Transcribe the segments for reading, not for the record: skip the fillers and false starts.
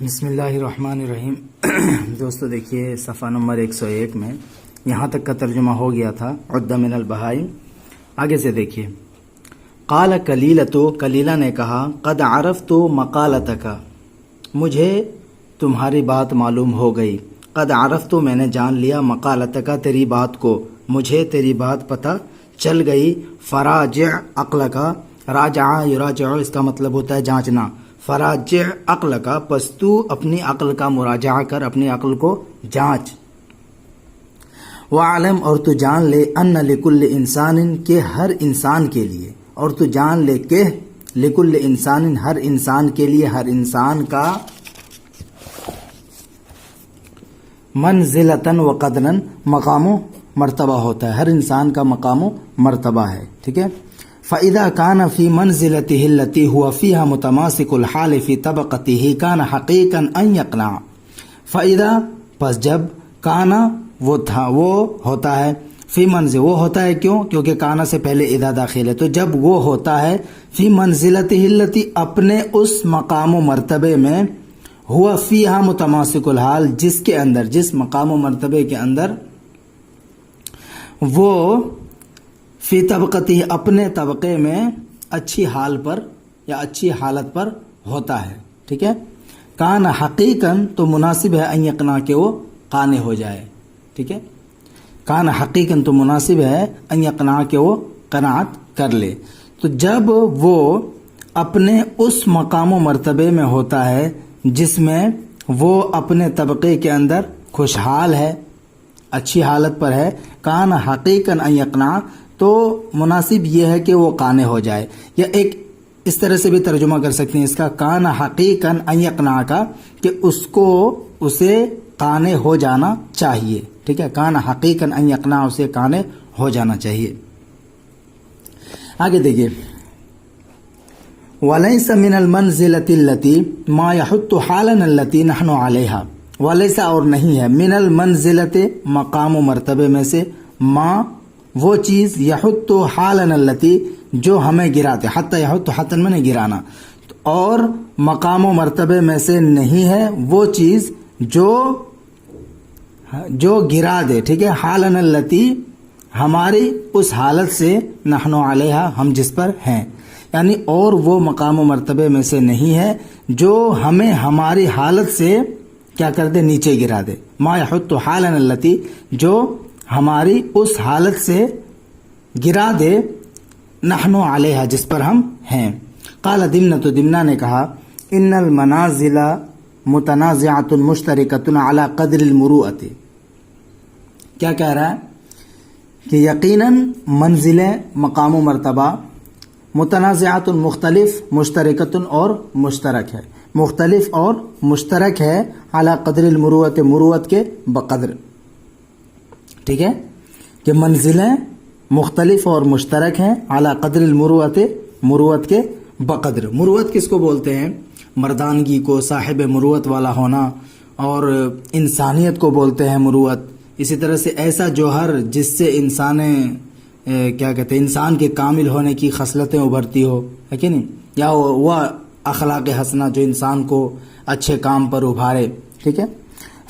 بسم اللہ الرحمن الرحیم۔ دوستو دیکھیے صفحہ نمبر 101 میں یہاں تک کا ترجمہ ہو گیا تھا عد من البہائم۔ آگے سے دیکھیے، قال کلیلتو، کلیلہ نے کہا، قد عرفت مقالتک، مجھے تمہاری بات معلوم ہو گئی، قد عرفت، میں نے جان لیا، مقالتک، تیری بات کو، مجھے تیری بات پتہ چل گئی، فراجع عقلک، راجع یراجع اس کا مطلب ہوتا ہے جانچنا، فراجع عقل کا، پس تو اپنی عقل کا مراجعہ کر، اپنی عقل کو جانچ، وعلم، اور تو جان لے، ان لکل انسان، کہ ہر انسان کے لیے، اور تو جان لے کہ لکل انسان، ہر انسان کے لیے، ہر انسان کا منزلتاً و قدراً، مقام و مرتبہ ہوتا ہے، ہر انسان کا مقام و مرتبہ ہے، ٹھیک ہے۔ فَإِذَا كَانَ فِي مَنْزِلَتِهِ الَّتِي هُوَ فِيهَا مُتَمَاسِكُ الْحَالِ فِي طَبَقَتِهِ كَانَ حَقِيقًا أَنْ يَقْنَعَ، فَإِذَا، پس جب، کانا وہ تھا، وہ ہوتا ہے، فی منزل، وہ ہوتا ہے کیوں؟ کیونکہ کانا سے پہلے اذا داخل ہے، تو جب وہ ہوتا ہے فی منزلتہ التی، اپنے اس مقام و مرتبے میں، ہوا فیہا متماسک الحال، جس کے اندر، جس مقام و مرتبے کے اندر وہ فی طبقتی، اپنے طبقے میں اچھی حال پر یا اچھی حالت پر ہوتا ہے، ٹھیک ہے۔ کان حقیقاً، تو مناسب ہے، ان یقنا، کہ وہ قانع ہو جائے، ٹھیک ہے۔ کان حقیقاً، تو مناسب ہے، ان یقنا، کہ وہ قناعت کر لے۔ تو جب وہ اپنے اس مقام و مرتبے میں ہوتا ہے جس میں وہ اپنے طبقے کے اندر خوشحال ہے، اچھی حالت پر ہے، کان حقیقاً ان یقنا، تو مناسب یہ ہے کہ وہ قانع ہو جائے، یا ایک اس طرح سے بھی ترجمہ کر سکتے ہیں اس کا، کان حقیقاً ان یقنا کا، کہ اسے قانع ہو جانا چاہیے، ٹھیک ہے، کان حقیقاً ان یقنا، اسے قانع ہو جانا چاہیے۔ آگے دیکھیے، وَلَيْسَ مِنَ الْمَنْزِلَةِ الَّتِي مَا يَحُطُّ حَالًا الَّتِي نَحْنُ عَلَيْهَا، وَلَيْسَ، اور نہیں ہے، من المنزلت، مقام و مرتبے میں سے، ما، وہ چیز، یحط حالاً التی، جو ہمیں گراتے، حتی یحط، حتی میں نے گرانا، اور مقام و مرتبے میں سے نہیں ہے وہ چیز جو گرا دے، ٹھیک ہے، حالاً التی، ہماری اس حالت سے، نحن علیہا، ہم جس پر ہیں، یعنی اور وہ مقام و مرتبے میں سے نہیں ہے جو ہمیں ہماری حالت سے کیا کر دے، نیچے گرا دے، ما یحط حالاً التی، جو ہماری اس حالت سے گرا دے، نحن علیہا، جس پر ہم ہیں۔ قال دمنہ، تو دمنہ نے کہا، ان المنازل متنازعۃ مشترکۃ علی قدر المروءۃ، کیا کہہ رہا ہے کہ یقیناً منزلیں، مقام و مرتبہ، متنازعۃ، مختلف، مشترکۃ، اور مشترک ہے، مختلف اور مشترک ہے، علی قدر المروءۃ، مروت کے بقدر، ٹھیک ہے، کہ منزلیں مختلف اور مشترک ہیں، اعلیٰ قدر المروت، مروت کے بقدر۔ مروت کس کو بولتے ہیں؟ مردانگی کو، صاحب مروت والا ہونا، اور انسانیت کو بولتے ہیں مروت۔ اسی طرح سے ایسا جوہر جس سے کیا کہتے ہیں، انسان کے کامل ہونے کی خصلتیں ابھرتی ہو، ہے کہ نہیں، یا وہ اخلاق حسنہ جو انسان کو اچھے کام پر ابھارے، ٹھیک ہے۔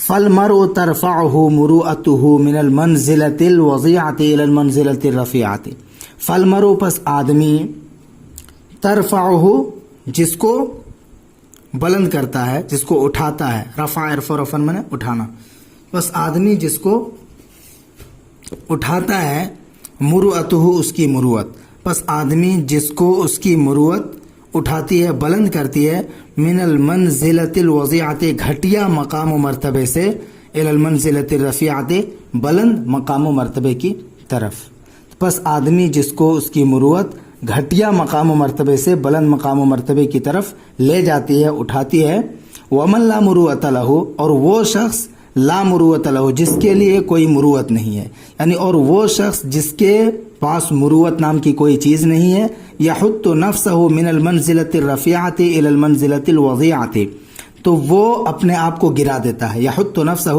فالمرء ترفعه مروءته من المنزلة الوضيعة إلى المنزلة الرفيعة، فالمرء، پس آدمی، ترفعه، جس کو بلند کرتا ہے، جس کو اٹھاتا ہے، رفع، عرف و رفن میں نے اٹھانا، بس آدمی جس کو اٹھاتا ہے، مروءته، اس کی مروت، پس آدمی جس کو اس کی مروت اٹھاتی ہے، بلند کرتی ہے، من المنزلۃ الوضیعۃ، گھٹیا مقام و مرتبے سے، الی المنزلۃ الرفیعۃ، بلند مقام و مرتبے کی طرف، پس آدمی جس کو اس کی مروت گھٹیا مقام و مرتبے سے بلند مقام و مرتبے کی طرف لے جاتی ہے، اٹھاتی ہے، ومن لا مروۃ لہ، اور وہ شخص لا مروۃ لہ، جس کے لیے کوئی مروت نہیں ہے، یعنی اور وہ شخص جس کے پاس مروت نام کی کوئی چیز نہیں ہے، یحط نفسہ من المنزلۃ الرفیعۃ الی المنزلۃ الوضیعۃ، تو وہ اپنے آپ کو گرا دیتا ہے، یحط نفسہ،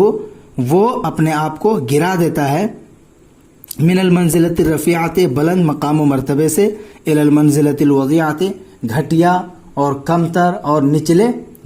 وہ اپنے آپ کو گرا دیتا ہے، من المنزلۃ الرفیعۃ، بلند مقام و مرتبے سے، الی المنزلۃ الوضیعۃ، گھٹیا اور کمتر اور نچلے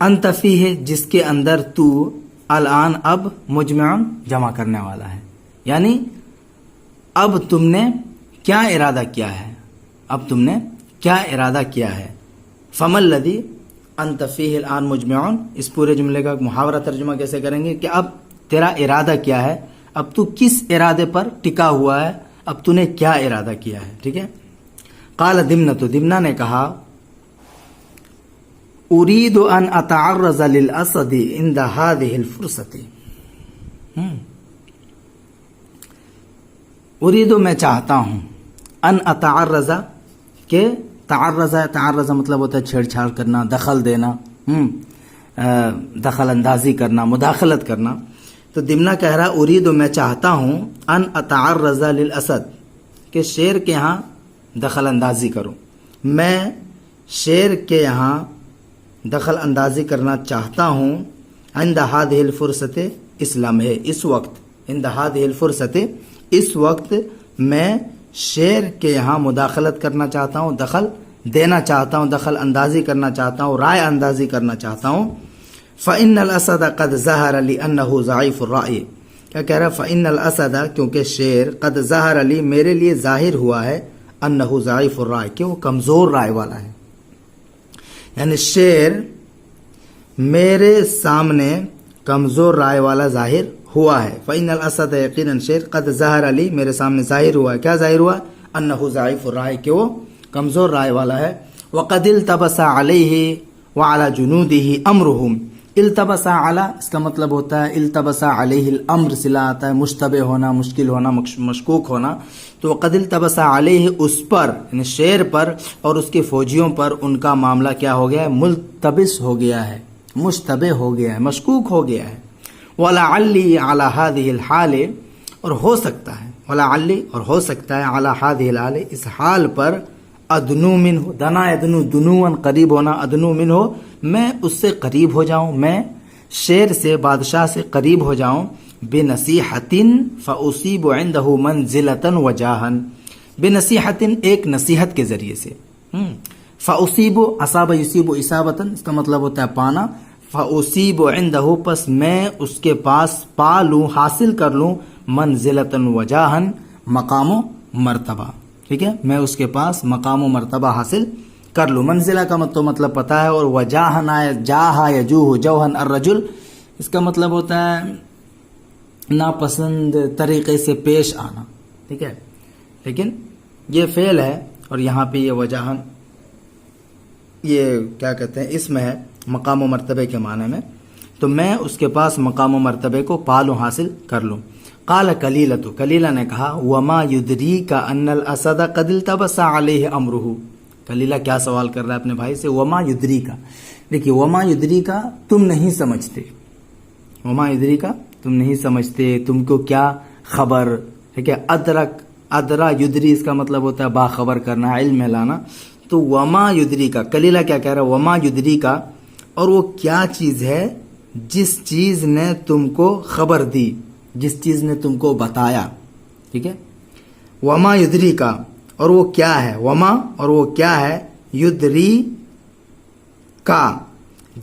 انت فیہ جس کے اندر تو الان اب مجمعن جمع کرنے والا ہے، یعنی اب تم نے کیا ارادہ کیا ہے، اب تم نے کیا ارادہ کیا ہے. فما الذی انت فیہ الان مجمعن، اس پورے جملے کا محاورہ ترجمہ کیسے کریں گے کہ اب تیرا ارادہ کیا ہے، اب تو کس ارادے پر ٹکا ہوا ہے، اب تو نے کیا ارادہ کیا ہے. ٹھیک ہے. قال دمنہ، دمنہ نے کہا اريد ان اتعرض للاسد عند هذه الفرصه. اريد میں چاہتا ہوں، ان اتعرض کہ تعرض مطلب ہوتا ہے چھیڑ چھاڑ کرنا، دخل دینا، دخل اندازی کرنا، مداخلت کرنا. تو دمنہ کہہ رہا اريد میں چاہتا ہوں ان اتعرض للاسد کہ شیر کے ہاں دخل اندازی کروں، میں شیر کے یہاں دخل اندازی کرنا چاہتا ہوں. عند هذه الفرصت، اس لمحے، اس وقت، عند هذه الفرصت، اس وقت میں شیر کے یہاں مداخلت کرنا چاہتا ہوں، دخل دینا چاہتا ہوں، دخل اندازی کرنا چاہتا ہوں، رائے اندازی کرنا چاہتا ہوں. فإن الاسد قد ظهر لي انه ضعيف الرأي. کیا کہہ رہا؟ فإن الاسد، کیونکہ شیر، قد ظهر لي، میرے لیے ظاہر ہوا ہے، انه ضعيف الرأي، کہ وہ کمزور رائے والا ہے. یعنی شیر میرے سامنے کمزور رائے والا ظاہر ہوا ہے. فإن الاسد، یقیناً شیر، قد ظهر لي، میرے سامنے ظاہر ہوا ہے. کیا ظاہر ہوا؟ انه ضعيف الرأي، کہ وہ کمزور رائے والا ہے. وقد التبس عليه وعلى جنوده امرهم. التبس علی، اس کا مطلب ہوتا ہے التبس علیہ الامر، صلہ آتا ہے مشتبہ ہونا، مشکل ہونا، مشکوک ہونا. تو قد التبس علیہ، اس پر یعنی شیر پر اور اس کے فوجیوں پر ان کا معاملہ کیا ہو گیا ہے؟ ملتبس ہو گیا ہے، مشتبہ ہو گیا ہے، مشکوک ہو گیا ہے. ولعلی علی هذه الحال، اور ہو سکتا ہے، ولعلی، اور ہو سکتا ہے، علی هذه الحال، اس حال پر، ادنو منہ، دنا ادنو، دنوًا قریب ہونا، ادنو منہ، میں اس سے قریب ہو جاؤں، میں شیر سے، بادشاہ سے قریب ہو جاؤں. بنصیحۃ فاصیب عنده منزلۃ وجاہا، بنصیحۃ، ایک نصیحت کے ذریعے سے. فاصیب، اصاب یصیب اصابۃ، اس کا مطلب ہوتا ہے پانا. فاصیب عنده، پس میں اس کے پاس پا لوں، حاصل کر لوں، منزلۃ وجاہا، مقام و مرتبہ. ٹھیک ہے، میں اس کے پاس مقام و مرتبہ حاصل کر لوں. منزلہ کا مطلب پتہ ہے، اور وجاہن آئے، جاہا یجوہ جوہن الرجل، اس کا مطلب ہوتا ہے ناپسند طریقے سے پیش آنا. ٹھیک ہے، لیکن یہ فعل ہے اور یہاں پہ یہ وجاہن، یہ کیا کہتے ہیں، اسم ہے مقام و مرتبے کے معنی میں. تو میں اس کے پاس مقام و مرتبے کو پالوں، حاصل کر لوں. قال کلیلۃ، کلیلہ نے کہا وما یدریک ان الاسد قد التبس علیہ امرہ. کلیلہ کیا سوال کر رہا ہے اپنے بھائی سے؟ وما یدریک، دیکھیے وما یدریک، تم نہیں سمجھتے، وما یدریک، تم نہیں سمجھتے، تم کو کیا خبر ہے. کہ ادرک، ادرا یدری، اس کا مطلب ہوتا ہے باخبر کرنا، علم میں لانا. تو وما یدریک، کلیلہ کیا کہہ رہا ہے؟ وما یدریک، اور وہ کیا چیز ہے جس چیز نے تم کو خبر دی، جس چیز نے تم کو بتایا. ٹھیک ہے، وما یدری کا، اور وہ کیا ہے، وما، اور وہ کیا ہے، یدری کا،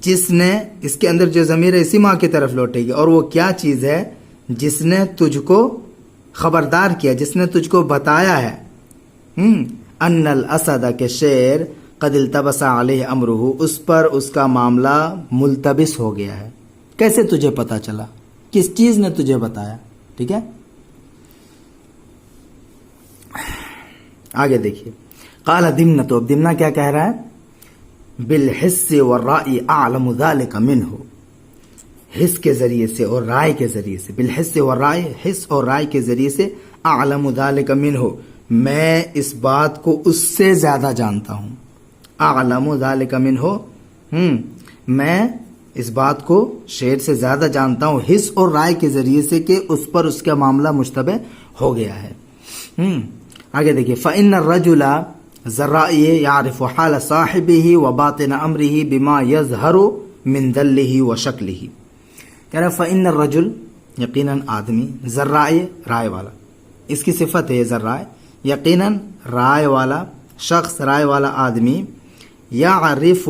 جس نے، اس کے اندر جو ضمیر ہے اسی ماں کی طرف لوٹے گی. اور وہ کیا چیز ہے جس نے تجھ کو خبردار کیا، جس نے تجھ کو بتایا ہے. ان الاسد، کے شیر، قد التبس علیہ امرہ، اس پر اس کا معاملہ ملتبس ہو گیا ہے. کیسے تجھے پتا چلا؟ کس چیز نے تجھے بتایا؟ ٹھیک ہے، آگے دیکھیے. قال دمنہ، تو اب دمنہ کیا کہہ رہا ہے؟ بالحس والرأی اعلم ذلك منہ، حس کے ذریعے سے اور رائے کے ذریعے سے. بالحس والرأی، حس اور رائے کے ذریعے سے. اعلم ذلك منہ، میں اس بات کو اس سے زیادہ جانتا ہوں. اعلم ذلك منہ، میں اس بات کو شیر سے زیادہ جانتا ہوں، حس اور رائے کے ذریعے سے، کہ اس پر اس کا معاملہ مشتبہ ہو گیا ہے. آگے دیکھیے. فإن الرجل ذرائع يعرف حال صاحبه وباطن امره بما يظهر من دله وشكله. کہہ رہا فإن الرجل، یقیناً آدمی، ذرائع، رائے والا، اس کی صفت ہے ذرائع، یقیناً رائے والا شخص، رائے والا آدمی، يعرف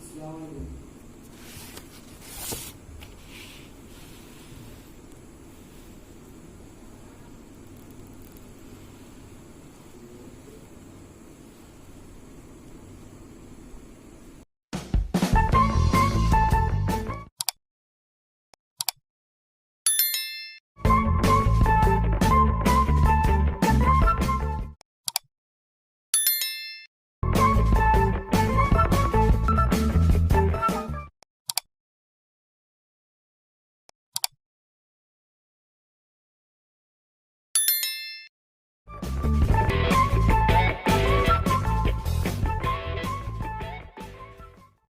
السلام علیکم.